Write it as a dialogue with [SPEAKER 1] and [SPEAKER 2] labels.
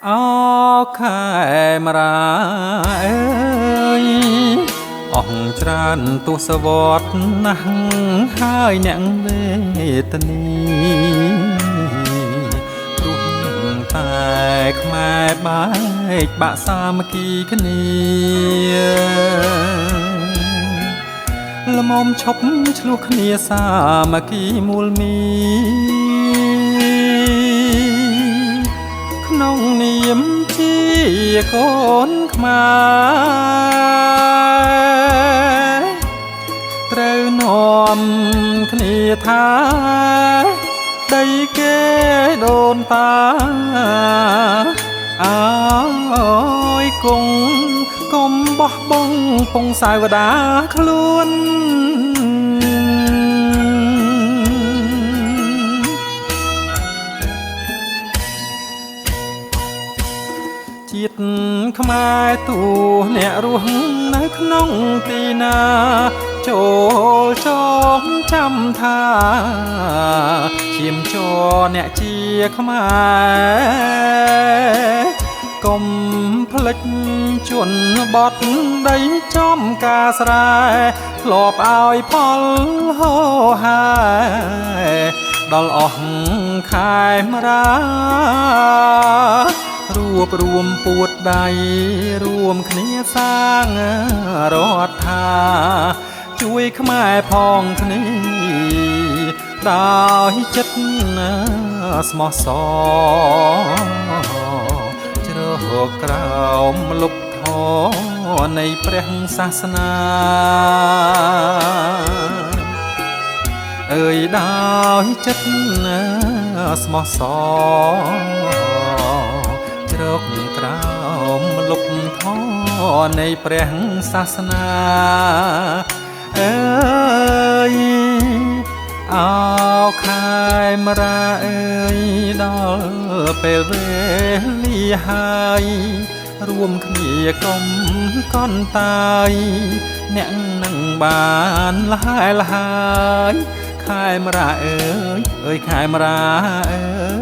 [SPEAKER 1] អោខែមរាអើយអស់ច្រើនទសវត្សរ៍ណាស់ហើយអ្នកវេទនីព្រោះតែខ្មែរបែកបាក់សាមគ្គីគ្នាល្មមឈប់ឆ្លោះគ្នាសាមគ្គីមូលមីក្នុងនាមជាកូនខ្មែរត្រូវនាំគ្នាថាដីគេដូនតាអើយគង់កុំបោះបង់ពងសាវតាខ្លួនជាតិខ្មែរទូអ្នករស់នៅក្នុងទីណាចូលចងចាំថាឈាមជ័រអ្នកជាខ្មែរកុំភ្លេចជនបទដីចំការស្រែធ្លាប់ឲ្យផលហូរហើដល់អស់ខែមរារួបរួមពួតដៃរួមគ្នាសាងរដ្ឋាជួយខ្មែរផងគ្នាដោយចិត្តស្មោះសរជ្រកក្រោមលុបធម៌នៃព្រះសាសនាអើយដោយចិត្តស្មោះសរជ្រកក្រោមលុបធម៌នៃព្រះសាសនាអើយអោខែមរាអើយដល់ពេលវេលាហើយរួមគ្នាកុំកន់តាយអ្នកនឹងបានលហើយខែមរាអើយខែមរាអើយ